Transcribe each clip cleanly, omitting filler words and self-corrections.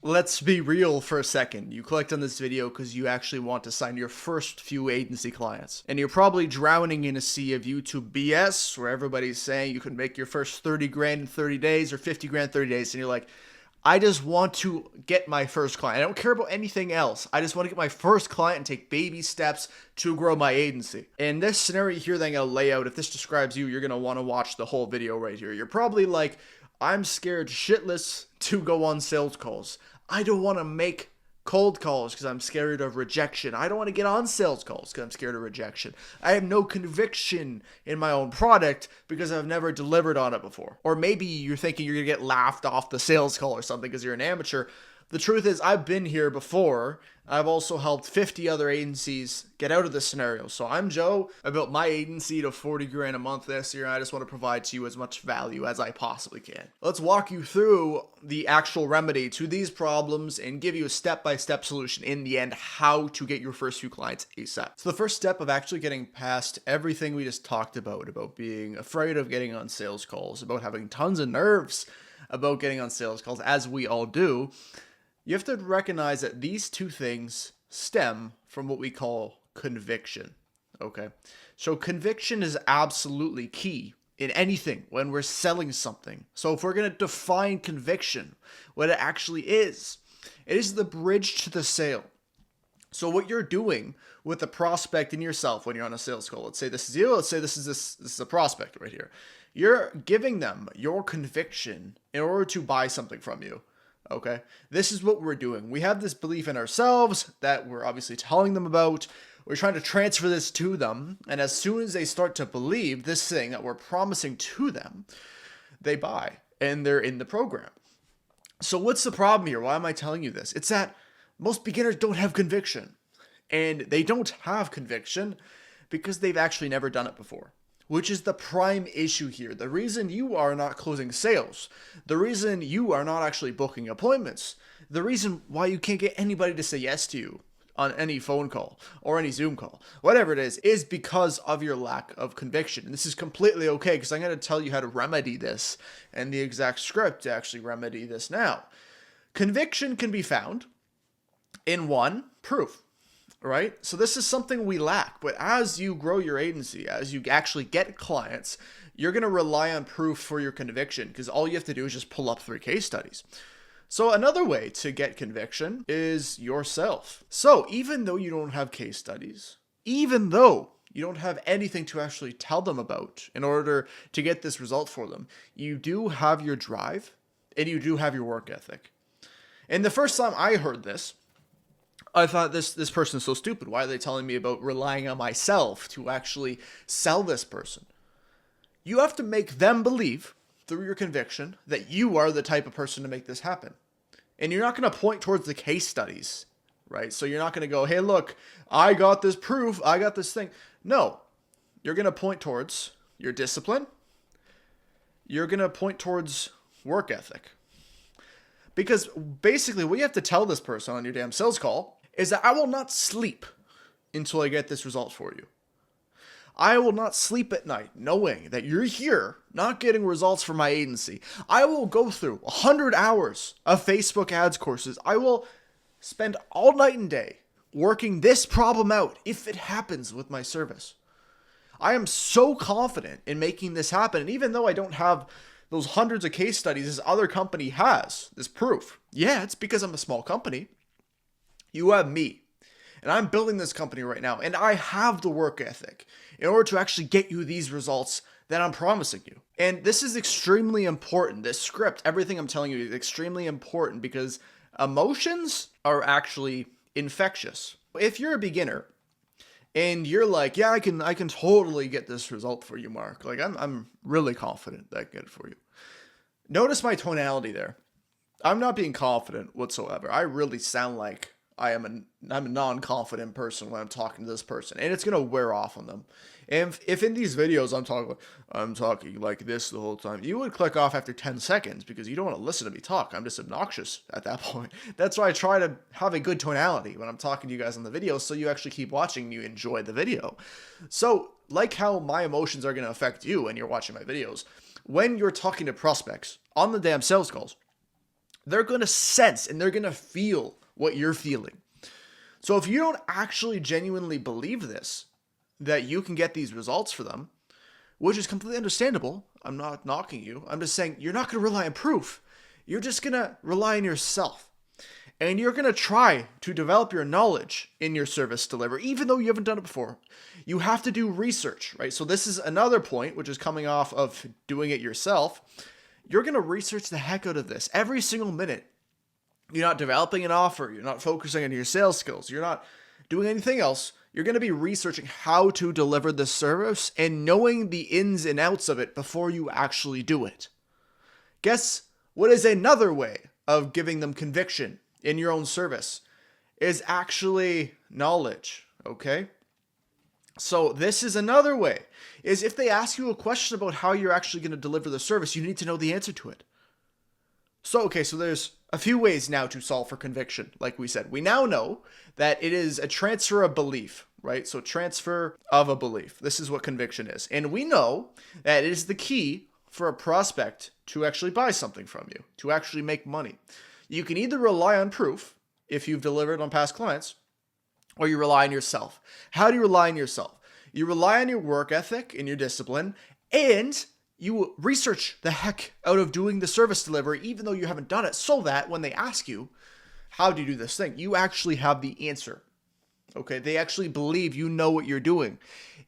let's be real for a second. You clicked on this video because you actually want to sign your first few agency clients. And you're probably drowning in a sea of YouTube BS where everybody's saying you can make your first 30 grand in 30 days or 50 grand in 30 days. And you're like, I just want to get my first client. I don't care about anything else. I just want to get my first client and take baby steps to grow my agency. And this scenario here that I'm going to lay out, if this describes you, you're going to want to watch the whole video right here. You're probably like, I'm scared shitless to go on sales calls. I don't want to make cold calls because I'm scared of rejection. I don't want to get on sales calls because I'm scared of rejection. I have no conviction in my own product because I've never delivered on it before. Or maybe you're thinking you're going to get laughed off the sales call or something because you're an amateur. The truth is, I've been here before. I've also helped 50 other agencies get out of this scenario. So I'm Joe. I built my agency to 40 grand a month this year. And I just want to provide to you as much value as I possibly can. Let's walk you through the actual remedy to these problems and give you a step-by-step solution in the end, how to get your first few clients ASAP. So the first step of actually getting past everything we just talked about being afraid of getting on sales calls, about having tons of nerves about getting on sales calls, as we all do, you have to recognize that these two things stem from what we call conviction, okay? So conviction is absolutely key in anything when we're selling something. So if we're going to define conviction, what it actually is, it is the bridge to the sale. So what you're doing with the prospect and yourself when you're on a sales call, let's say this is you, let's say this is a prospect right here. You're giving them your conviction in order to buy something from you. Okay, this is what we're doing. We have this belief in ourselves that we're obviously telling them about. We're trying to transfer this to them. And as soon as they start to believe this thing that we're promising to them, they buy and they're in the program. So what's the problem here? Why am I telling you this? It's that most beginners don't have conviction. And they don't have conviction because they've actually never done it before, which is the prime issue here. The reason you are not closing sales, the reason you are not actually booking appointments, the reason why you can't get anybody to say yes to you on any phone call or any Zoom call, whatever it is because of your lack of conviction. And this is completely okay because I'm going to tell you how to remedy this and the exact script to actually remedy this now. Conviction can be found in one, proof. Right? So this is something we lack, but as you grow your agency, as you actually get clients, you're going to rely on proof for your conviction because all you have to do is just pull up 3 case studies. So another way to get conviction is yourself. So even though you don't have case studies, even though you don't have anything to actually tell them about in order to get this result for them, you do have your drive and you do have your work ethic. And the first time I heard this, I thought this person is so stupid. Why are they telling me about relying on myself to actually sell this person? You have to make them believe through your conviction that you are the type of person to make this happen. And you're not going to point towards the case studies, right? So you're not going to go, hey, look, I got this proof. I got this thing. No, you're going to point towards your discipline. You're going to point towards work ethic. Because basically what you have to tell this person on your damn sales call is that I will not sleep until I get this result for you. I will not sleep at night knowing that you're here not getting results for my agency. I will go through 100 hours of Facebook ads courses. I will spend all night and day working this problem out if it happens with my service. I am so confident in making this happen. And even though I don't have those hundreds of case studies this other company has, this proof, yeah, it's because I'm a small company. You have me, and I'm building this company right now, and I have the work ethic in order to actually get you these results that I'm promising you. And this is extremely important. This script, everything I'm telling you is extremely important because emotions are actually infectious. If you're a beginner and you're like, yeah, I can totally get this result for you, Mark. Like I'm really confident that I can get it for you. Notice my tonality there. I'm not being confident whatsoever. I really sound like I'm a non-confident person when I'm talking to this person, and it's gonna wear off on them. And if in these videos I'm talking like this the whole time, you would click off after 10 seconds because you don't want to listen to me talk. I'm just obnoxious at that point. That's why I try to have a good tonality when I'm talking to you guys on the video, so you actually keep watching and you enjoy the video. So like how my emotions are gonna affect you when you're watching my videos, when you're talking to prospects on the damn sales calls, they're going to sense and they're going to feel what you're feeling. So if you don't actually genuinely believe this, that you can get these results for them, which is completely understandable. I'm not knocking you. I'm just saying you're not going to rely on proof. You're just going to rely on yourself. And you're going to try to develop your knowledge in your service delivery, even though you haven't done it before. You have to do research, right? So this is another point, which is coming off of doing it yourself. You're going to research the heck out of this every single minute. You're not developing an offer. You're not focusing on your sales skills. You're not doing anything else. You're going to be researching how to deliver this service and knowing the ins and outs of it before you actually do it. Guess what is another way of giving them conviction in your own service is actually knowledge, okay? So this is another way, is if they ask you a question about how you're actually going to deliver the service, you need to know the answer to it. So there's a few ways now to solve for conviction, like we said. We now know that it is a transfer of belief, right? So transfer of a belief. This is what conviction is. And we know that it is the key for a prospect to actually buy something from you, to actually make money. You can either rely on proof if you've delivered on past clients, or you rely on yourself. How do you rely on yourself? You rely on your work ethic and your discipline, and you research the heck out of doing the service delivery, even though you haven't done it, so that when they ask you, how do you do this thing? You actually have the answer. Okay, they actually believe you know what you're doing.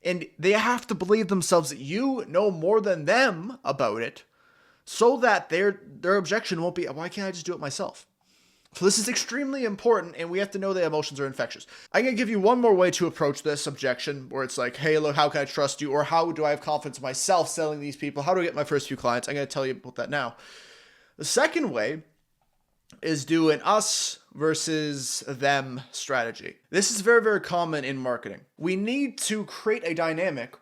And they have to believe themselves that you know more than them about it, so that their objection won't be, why can't I just do it myself? So this is extremely important, and we have to know that emotions are infectious. I'm going to give you one more way to approach this objection, where it's like, hey, look, how can I trust you? Or how do I have confidence in myself selling these people? How do I get my first few clients? I'm going to tell you about that now. The second way is do an us versus them strategy. This is very, very common in marketing. We need to create a dynamic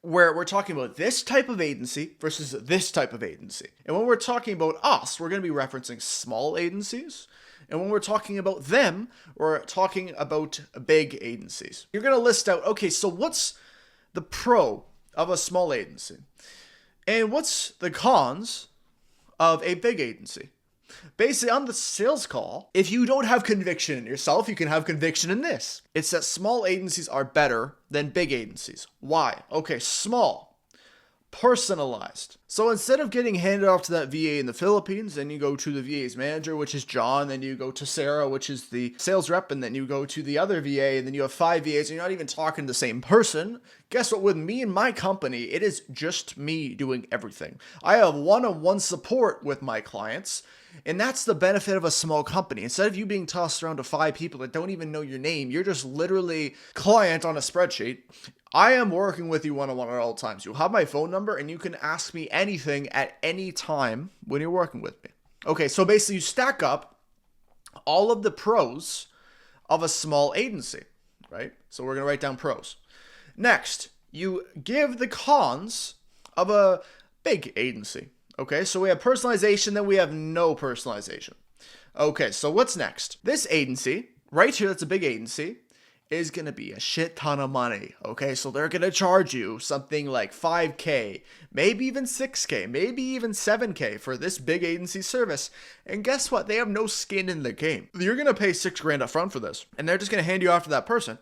where we're talking about this type of agency versus this type of agency. And when we're talking about us, we're going to be referencing small agencies. And when we're talking about them, we're talking about big agencies. You're going to list out, okay, so what's the pro of a small agency? And what's the cons of a big agency? Basically, on the sales call, if you don't have conviction in yourself, you can have conviction in this. It's that small agencies are better than big agencies. Why? Okay, small, personalized. So instead of getting handed off to that VA in the Philippines, then you go to the VA's manager, which is John, then you go to Sarah, which is the sales rep, and then you go to the other VA, and then you have 5 VAs, and you're not even talking to the same person. Guess what? With me and my company, it is just me doing everything. I have one-on-one support with my clients. And that's the benefit of a small company. Instead of you being tossed around to 5 people that don't even know your name, you're just literally client on a spreadsheet. I am working with you one-on-one at all times. You'll have my phone number and you can ask me anything at any time when you're working with me. Okay, so basically you stack up all of the pros of a small agency, right? So we're going to write down pros. Next, you give the cons of a big agency. Okay, so we have personalization, then we have no personalization. Okay, so what's next? This agency, right here, that's a big agency, is going to be a shit ton of money. Okay, so they're going to charge you something like $5K, maybe even $6K, maybe even $7K for this big agency service. And guess what? They have no skin in the game. You're going to pay $6,000 up front for this, and they're just going to hand you off to that person.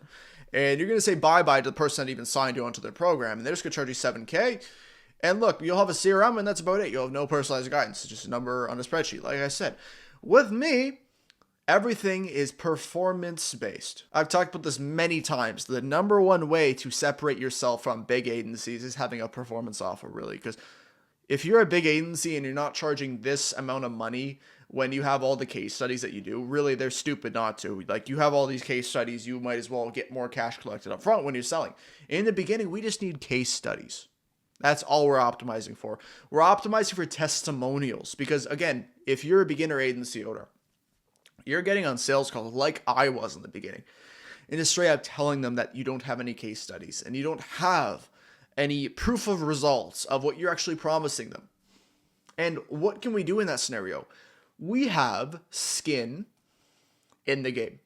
And you're going to say bye-bye to the person that even signed you onto their program, and they're just going to charge you $7K. And look, you'll have a CRM and that's about it. You'll have no personalized guidance. It's just a number on a spreadsheet. Like I said, with me, everything is performance-based. I've talked about this many times. The number one way to separate yourself from big agencies is having a performance offer, really. Because if you're a big agency and you're not charging this amount of money when you have all the case studies that you do, really, they're stupid not to. Like, you have all these case studies, you might as well get more cash collected up front when you're selling. In the beginning, we just need case studies. That's all we're optimizing for. We're optimizing for testimonials because, again, if you're a beginner agency owner, you're getting on sales calls like I was in the beginning and just straight up telling them that you don't have any case studies and you don't have any proof of results of what you're actually promising them. And what can we do in that scenario? We have skin in the game.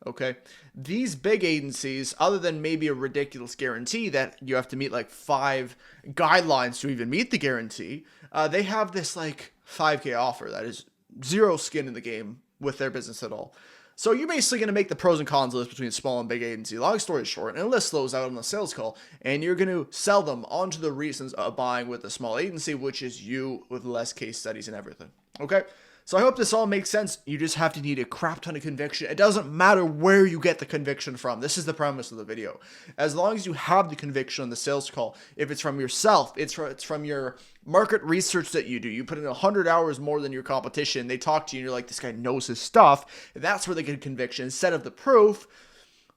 Okay, these big agencies, other than maybe a ridiculous guarantee that you have to meet like 5 guidelines to even meet the guarantee, they have this like $5K offer that is zero skin in the game with their business at all. So you're basically going to make the pros and cons list between small and big agency. Long story short, and list those out on the sales call, and you're going to sell them onto the reasons of buying with a small agency, which is you with less case studies and everything. Okay? So I hope this all makes sense. You just have to need a crap ton of conviction. It doesn't matter where you get the conviction from. This is the premise of the video. As long as you have the conviction on the sales call, if it's from yourself, it's from your market research that you do. You put in 100 hours more than your competition. They talk to you and you're like, this guy knows his stuff. That's where they get conviction. Instead of the proof,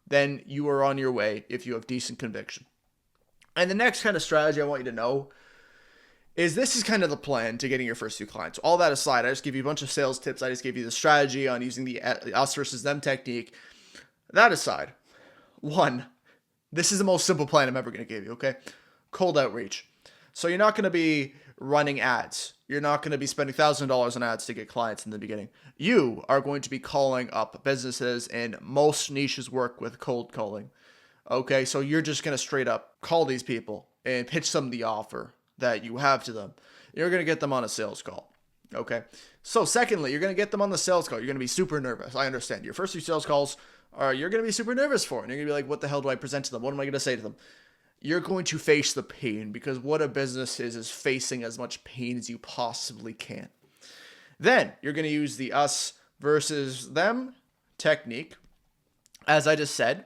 then you are on your way if you have decent conviction. And the next kind of strategy I want you to know is this is kind of the plan to getting your first few clients. All that aside, I just give you a bunch of sales tips. I just gave you the strategy on using the us versus them technique. That aside, one, this is the most simple plan I'm ever going to give you, okay? Cold outreach. So you're not going to be running ads. You're not going to be spending $1,000 on ads to get clients in the beginning. You are going to be calling up businesses, and most niches work with cold calling. Okay, so you're just going to straight up call these people and pitch them the offer that you have to them. You're going to get them on a sales call. Okay. So secondly, you're going to get them on the sales call. You're going to be super nervous. I understand. Your first few sales calls you're going to be super nervous for. And you're going to be like, what the hell do I present to them? What am I going to say to them? You're going to face the pain, because what a business is facing as much pain as you possibly can. Then you're going to use the us versus them technique, as I just said,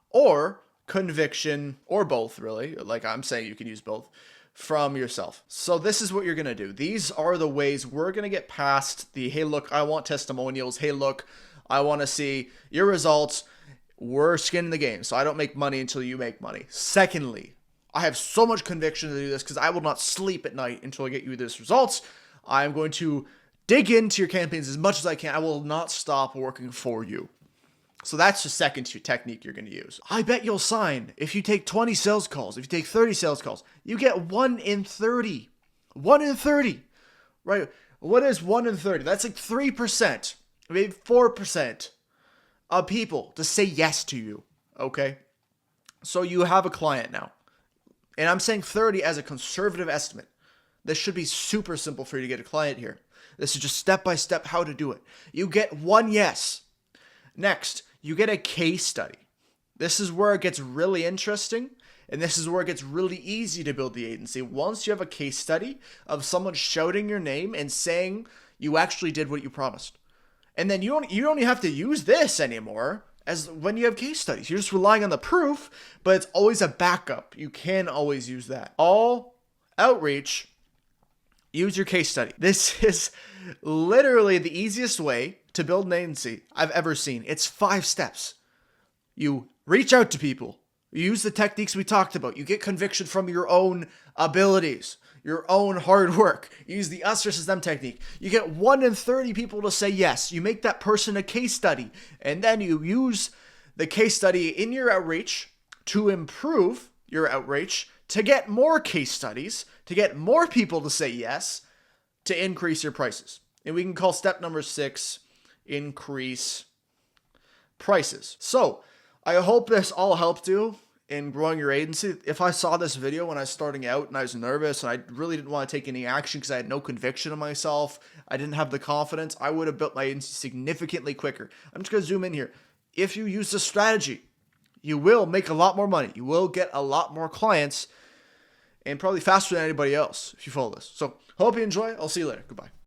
or conviction, or both really. Like I'm saying, you can use both from yourself. So this is what you're going to do. These are the ways we're going to get past the, hey, look, I want testimonials. Hey, look, I want to see your results. We're skin in the game, so I don't make money until you make money. Secondly, I have so much conviction to do this because I will not sleep at night until I get you these results. I'm going to dig into your campaigns as much as I can. I will not stop working for you. So that's the second technique you're going to use. I bet you'll sign if you take 20 sales calls, if you take 30 sales calls. You get 1 in 30. 1 in 30. Right? What is 1 in 30? That's like 3%, maybe 4% of people to say yes to you. Okay? So you have a client now. And I'm saying 30 as a conservative estimate. This should be super simple for you to get a client here. This is just step-by-step how to do it. You get 1 yes. Next, you get a case study. This is where it gets really interesting, and this is where it gets really easy to build the agency. Once you have a case study of someone shouting your name and saying you actually did what you promised. And then you don't even have to use this anymore as when you have case studies. You're just relying on the proof, but it's always a backup. You can always use that. All outreach, use your case study. This is literally the easiest way to build an agency I've ever seen. It's 5 steps. You reach out to people. You use the techniques we talked about. You get conviction from your own abilities, your own hard work. You use the us versus them technique. You get 1 in 30 people to say yes. You make that person a case study. And then you use the case study in your outreach to improve your outreach, to get more case studies, to get more people to say yes, to increase your prices. And we can call step number 6, increase prices. So I hope this all helped you in growing your agency. If I saw this video when I was starting out and I was nervous and I really didn't want to take any action because I had no conviction in myself, I didn't have the confidence, I would have built my agency significantly quicker. I'm just going to zoom in here. If you use this strategy, you will make a lot more money. You will get a lot more clients, and probably faster than anybody else if you follow this. So hope you enjoy. I'll see you later. Goodbye.